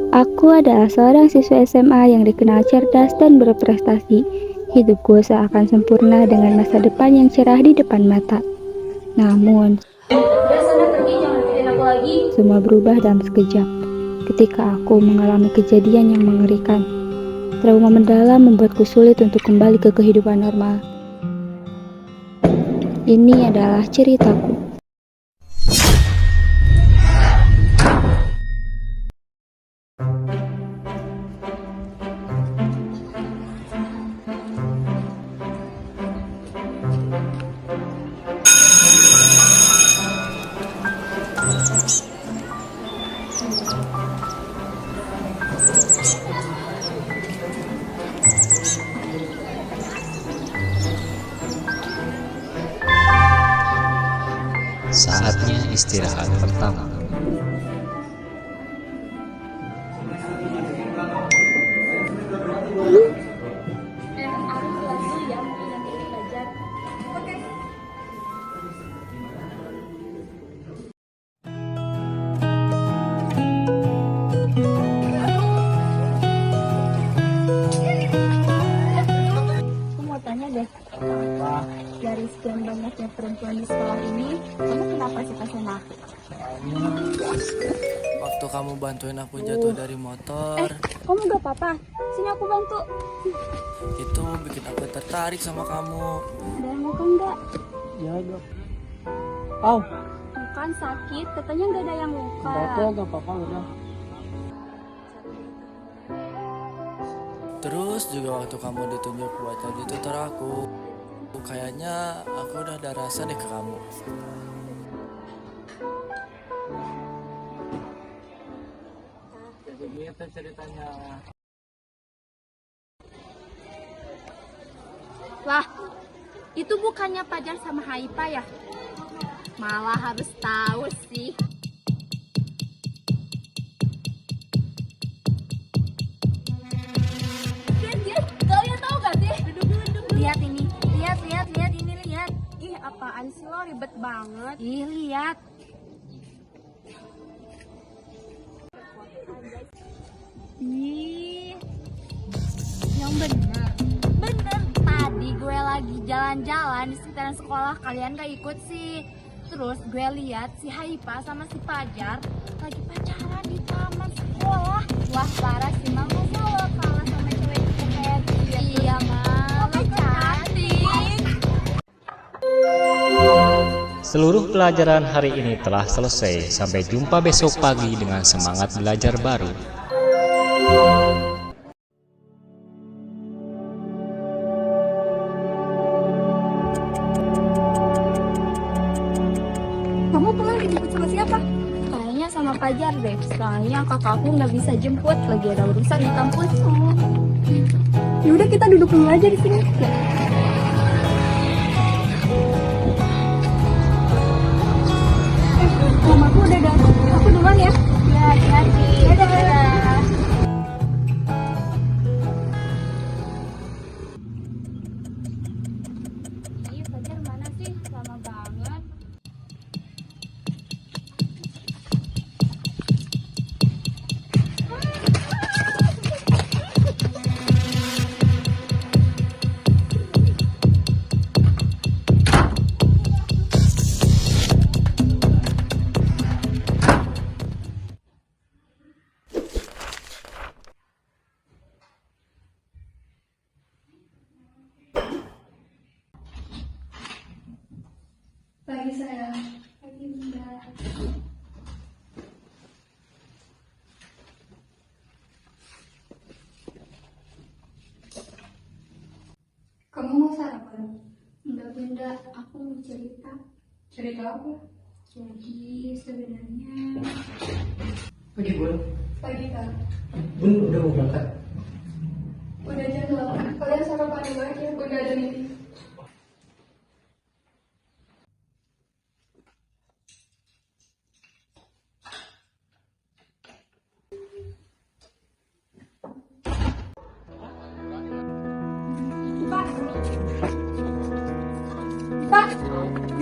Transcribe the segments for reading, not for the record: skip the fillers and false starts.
Aku adalah seorang siswa SMA yang dikenal cerdas dan berprestasi. Hidupku seakan sempurna dengan masa depan yang cerah di depan mata. Namun, semua berubah dalam sekejap ketika aku mengalami kejadian yang mengerikan. Trauma mendalam membuatku sulit untuk kembali ke kehidupan normal. Ini adalah ceritaku. Saatnya istirahat pertama. Aku mau tanya deh, dari sekian banyaknya perempuan di sekolah ini, kamu kenapa suka sama aku? Waktu kamu bantuin aku jatuh dari motor, Kamu gak apa-apa? Sini aku bantu. itu bikin aku tertarik sama kamu. Ada yang mau kan enggak? Ya dok. Oh, Bukan sakit, katanya gak ada yang luka. gak apa-apa udah. Terus juga waktu kamu ditunjuk buat jadi tutor aku, kayaknya aku udah ada rasa deh ke kamu. Begitu ceritanya. Wah, itu bukannya Pajar sama Haipa ya? Malah harus tahu sih. Kalian tahu gak sih? Duduk. Lihat ini, lihat ini, lihat. Ih, apaan sih lo, ribet banget. Ih, lihat. Ih, yang bener. Tadi gue lagi jalan-jalan di sekitaran sekolah, kalian gak ikut sih. Terus gue lihat si Haipa sama si Pajar lagi pacaran di taman sekolah. Wah, parah sih, mama lo kalah sama cewek itu kayak dia. Iya, mama cantik. Seluruh pelajaran hari ini telah selesai. Sampai jumpa besok pagi dengan semangat belajar baru. Kamu pulang dijemput sama siapa? Kayaknya sama Pajar deh. Soalnya kakakku nggak bisa jemput, lagi ada urusan di kampus. Yaudah, kita duduk dulu aja di sini. Ya. Mamaku udah datang. Aku duluan ya. Ya, hati-hati. Dadah. Ih, Pajar mana sih? Lama banget. Pagi sayang. Pagi bunda. Kamu mau sarapan? Enggak bunda, aku mau cerita. Cerita apa? Jadi sebenarnya Pagi bun. pagi kak. Bun udah mau berangkat. Udah jam 8. Kalian sarapan dulu aja. Bunda ada meeting.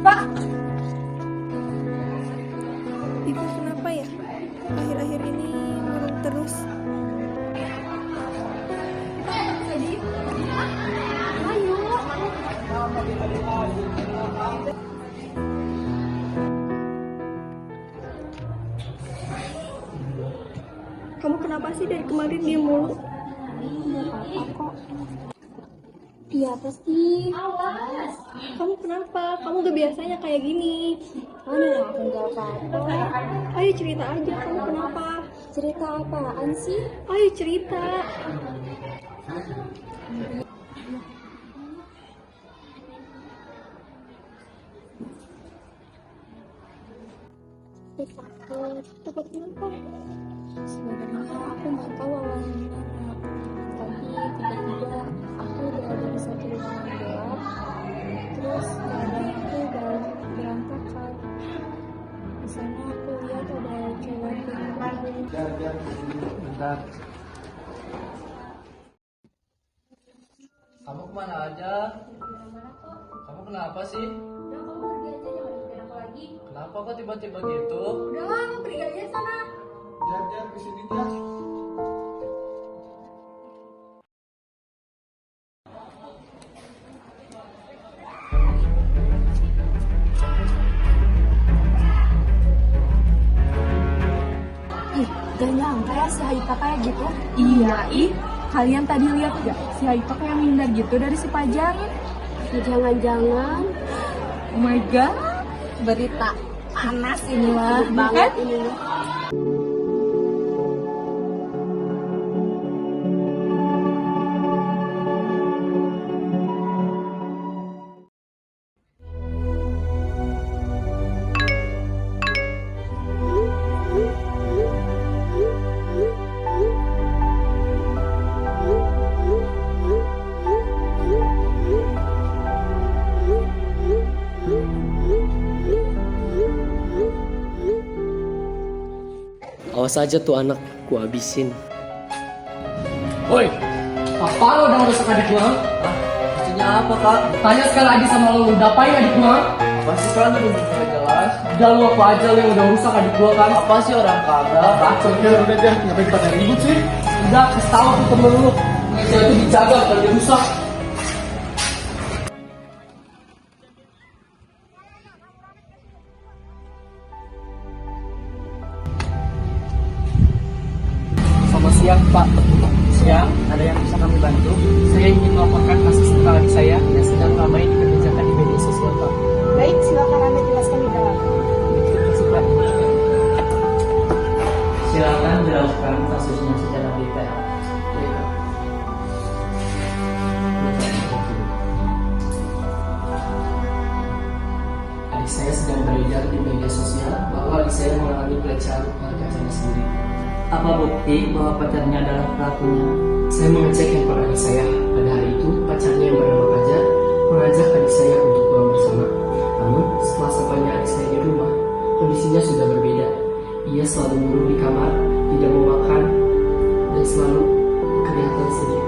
Pak, Ibu kenapa ya? Akhir-akhir ini murung terus. Kamu kenapa sih dari kemarin diem mulu? Nggak apa-apa kok. Iya pasti. Kamu kenapa? Kamu gak biasanya kayak gini. Mana ya aku nggak apa-apa. Ayo cerita aja, kamu kenapa? Cerita apaan sih? Ayo cerita. Takut kenapa? Sebenarnya aku nggak tahu awalnya gimana. Tapi tiba-tiba aku berada di satu ruangan gelap. Terus badan aku udah berantakan. Di sana aku lihat ada cewek yang Bentar. Kamu kemana aja? Kamu kenapa sih? udah kamu pergi aja jangan ikutin aku lagi. Kenapa kok tiba-tiba gitu? Udah lah, kamu pergi aja sana. Jar, kesini Jar. Gak nyangka ya si Haita kayak gitu. Iya, kalian tadi lihat gak? Si Haita kayak minder gitu dari si Pajar. Jangan-jangan Oh my god, berita panas ini mah. banget ini. Awas aja tuh anak, ku habisin. Woi, apa lo udah ngerusak adik gua? Hah? Maksudnya apa kak? Tanya sekali lagi sama lo, udah apain adik gua? Apa sih kan belum jelas? Udah lo apa aja lo yang udah rusak adik gua kan? Apa sih orang kagak? Bacot udah deh, ngapain pada ribut sih? Udah, kasih tau tuh temen lu. Meja itu dijaga, kalau dia rusak. Selamat siang Pak. Siang, ada yang bisa kami bantu? Saya ingin melaporkan kasus tentang adik saya yang sedang ramai diperbincangkan di media sosial Pak. Baik, silakan Anda jelaskan di dalam. Terima kasih Pak. Silakan jelaskan kasusnya secara detail. Adik saya sedang beredar di media sosial bahwa adik saya mengalami pelecehan oleh pacarnya sendiri. Apa bukti bahwa pacarnya adalah pelakunya? Saya mengecek handphone adik saya. Pada hari itu, pacarnya yang bernama Fajar mengajak adik saya untuk pulang bersama. Namun, setelah sampainya adik saya di rumah, kondisinya sudah berbeda. Ia selalu murung di kamar, tidak mau makan, dan selalu kelihatan sedih.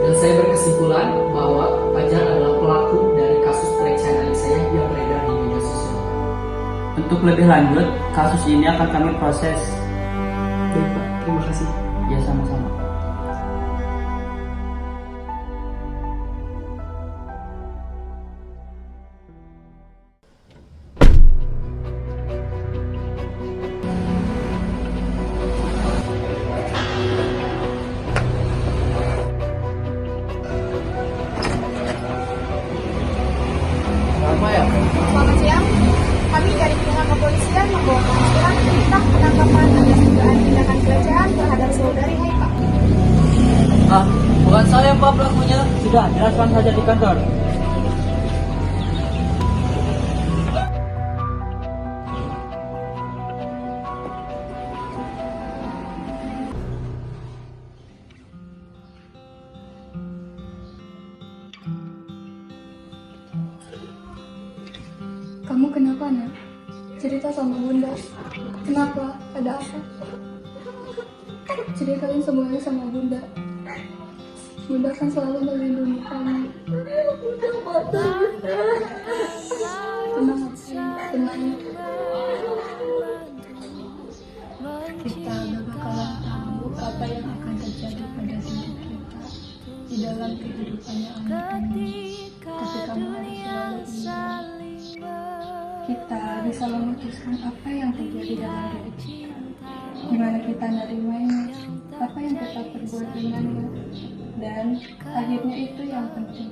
Dan saya berkesimpulan bahwa Fajar adalah pelaku dari kasus pelecehan adik saya yang beredar di media sosial. Untuk lebih lanjut, kasus ini akan kami proses. Baik Pak, terima kasih. Ya sama-sama. Lama ya? Selamat siang. Kami dari pihak kepolisian membawakan surat tentang penangkapan atas dugaan tindakan pelecehan terhadap saudari Haita. Ah, bukan saya Pak pelakunya. Sudah, jelaskan saja di kantor. Kamu kenapa, Nak? Cerita sama Bunda. Kenapa? Ada apa? Ceritain semuanya sama Bunda. Bunda kan selalu melindungi kamu. Tenang, tenang. Kita gak bakalan tahu apa yang akan terjadi pada hidup kita di dalam kehidupan yang anak ini. Tapi kamu harus selalu ingat, kita bisa memutuskan apa yang terjadi dalam hidup kita. gimana kita nerimanya, apa yang kita perbuat dengannya, dan akhirnya itu yang penting.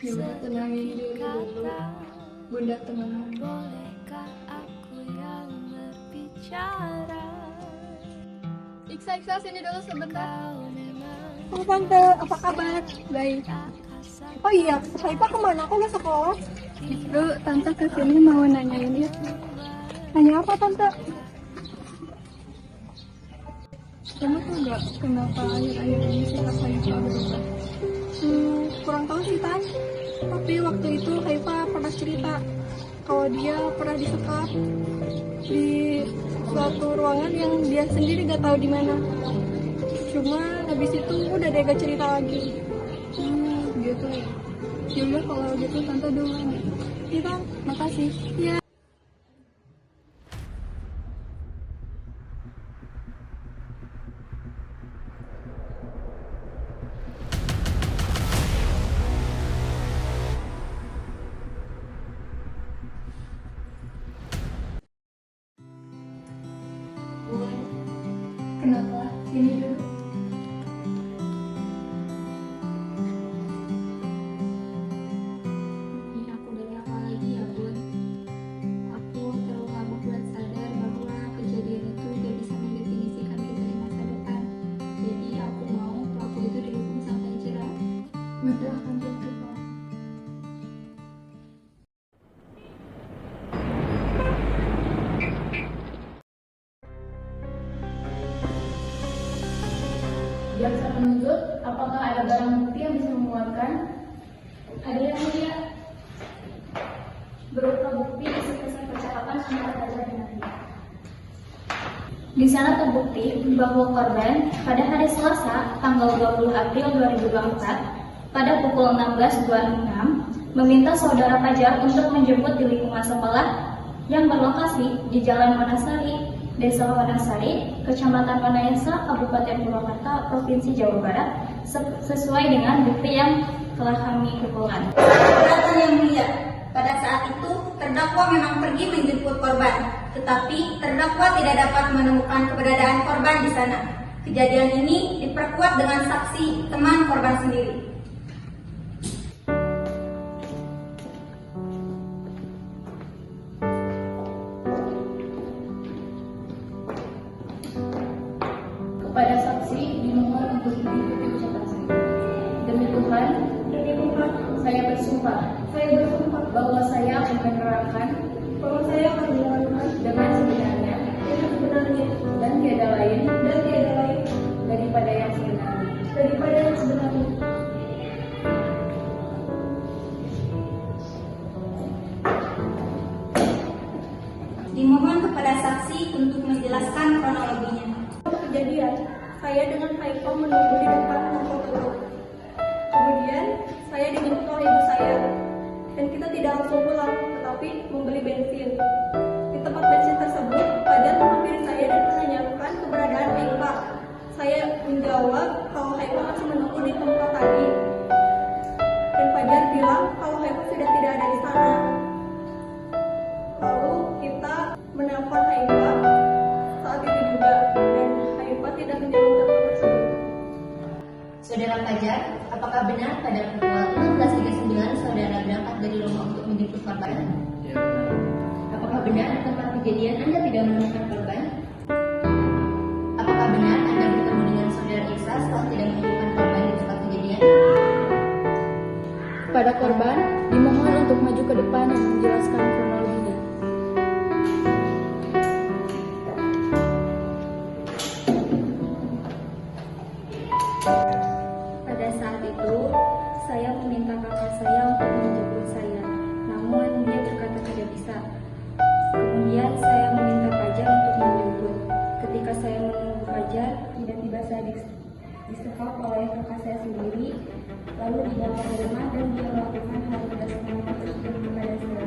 Ya udah, tenangin diri dulu, Bunda tenang. Iksa, sini dulu sebentar. Oh tante, apa kabar? Baik. Oh iya, Saipa kemana? Aku nggak sekolah. Justru tante kesini mau nanyain dia. Nanya apa tante? Kamu tuh gak kenapa akhir-akhir ini sikap Haifa berubah? Kurang tahu sih Tan. Tapi waktu itu Haifa pernah cerita kalau dia pernah disekap di suatu ruangan yang dia sendiri gak tahu di mana. Cuma habis itu udah dia gak cerita lagi. Gitu ya. Yaudah kalau gitu tante duluan ya. Iya Tan, Makasih. iya. Kenapa? Sini dulu. Ini aku dari apa lagi ya Bun? Aku terlalu mabuk buat sadar bahwa kejadian itu gak bisa mendefinisikan kita di masa depan. Jadi aku mau pelaku itu dihukum sampai jerah. Udah akan tertutup. Jaksa menuntut, apakah ada barang bukti yang bisa menguatkan? Ada yang mulia. Berupa bukti isi pesan percakapan antara Fajar dan Nadia. Di sana terbukti bahwa korban pada hari Selasa, tanggal 20 April 2024, pada pukul 16.26, meminta saudara Fajar untuk menjemput di lingkungan sekolah yang berlokasi di Jalan Wanasari, Desa Wanasari, Kecamatan Wanayasa, Kabupaten Purwakarta, Provinsi Jawa Barat, sesuai dengan bukti yang telah kami kumpulkan. Keberatan yang mulia, pada saat itu terdakwa memang pergi menjemput korban, tetapi terdakwa tidak dapat menemukan keberadaan korban di sana. Kejadian ini diperkuat dengan saksi teman korban sendiri. Kepada saksi dimohon untuk mengikuti ucapan saya. Demi Tuhan, saya bersumpah bahwa saya akan menerangkan dengan sebenarnya dan tiada lain daripada yang sebenarnya. Dimohon kepada saksi untuk menjelaskan kronologinya. Kejadian, saya dengan Haifa menunggu di depan toko tutup. Kemudian saya dijemput oleh ibu saya, dan kita tidak langsung pulang, tetapi membeli bensin. Di tempat bensin tersebut, Fajar menghampiri saya dan menanyakan keberadaan Haifa. Saya menjawab kalau Haifa masih menunggu di tempat tadi, dan Fajar bilang kalau Haifa sudah tidak ada di sana. Lalu kita menelpon Haifa saat itu juga, dan Haifa tidak menjawab telepon tersebut. Saudara Fajar, apakah benar pada pukul 16.39 saudara berangkat dari rumah untuk menjemput korban? Ya, Apakah benar tempat kejadian Anda tidak menemukan korban? Apakah benar Anda bertemu dengan saudara Isa setelah tidak menemukan korban di tempat kejadian? Pada korban, dimohon untuk maju ke depan dan menjelaskan kronologinya. Pada saat itu, saya meminta kakak saya untuk menjemput saya, namun dia berkata tidak bisa. Kemudian saya meminta Fajar untuk menjemput. Ketika saya menunggu Fajar, tiba-tiba saya disekap oleh kakak saya sendiri, lalu dibawa ke rumah dan dia melakukan hal tidak sengaja tersebut kepada saya.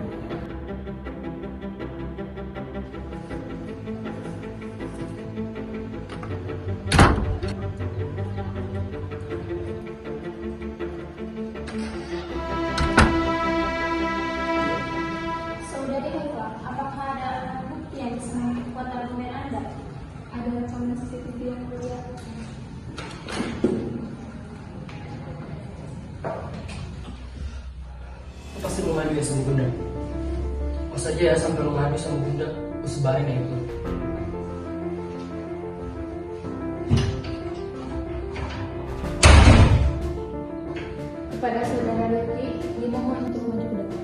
Saudari Haifa, apakah ada bukti yang bisa memperkuat argumen Anda? saja ya sampai lo ngadu sama bunda. Gue sebarin ya itu. Kepada saudara Lutfi, dimohon untuk maju ke depan.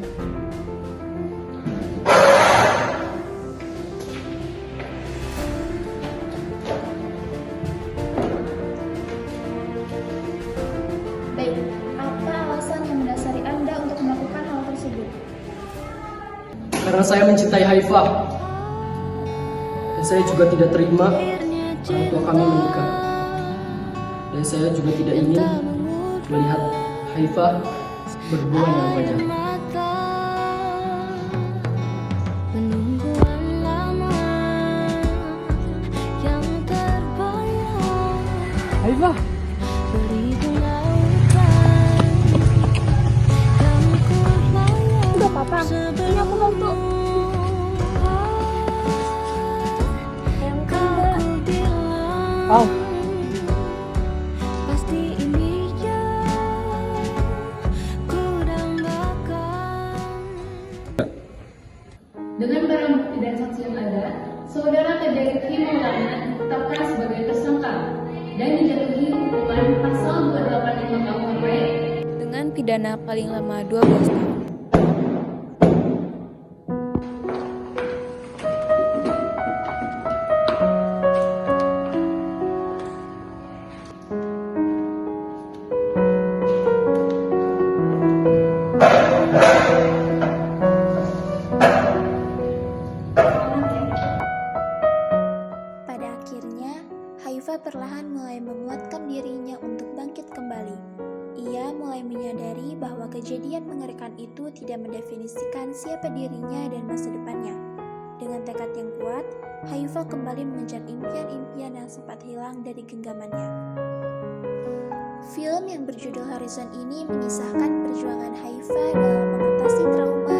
Baik, apa alasan yang mendasari Anda untuk melakukan hal tersebut? Karena saya mencintai Haifah. Dan saya juga tidak terima orang tua kami menikah. Dan saya juga tidak ingin melihat Haifah berhubungan dengan Fajar. Haifah! Udah papa, ini aku bantu. Yang Au! Dengan barang bukti dan saksi yang ada, saudara Tedeki Maulana ditetapkan sebagai tersangka dan dijatuhi hukuman pasal 285 KUHP dengan pidana paling lama 12 tahun. Pada akhirnya, Haifah perlahan mulai menguatkan dirinya untuk bangkit kembali. Ia mulai menyadari bahwa kejadian mengerikan itu tidak mendefinisikan siapa dirinya dan masa depannya. Dengan tekad yang kuat, Haifah kembali mengejar impian-impian yang sempat hilang dari genggamannya. Film yang berjudul Horizon ini mengisahkan perjuangan Haifah dalam mengatasi trauma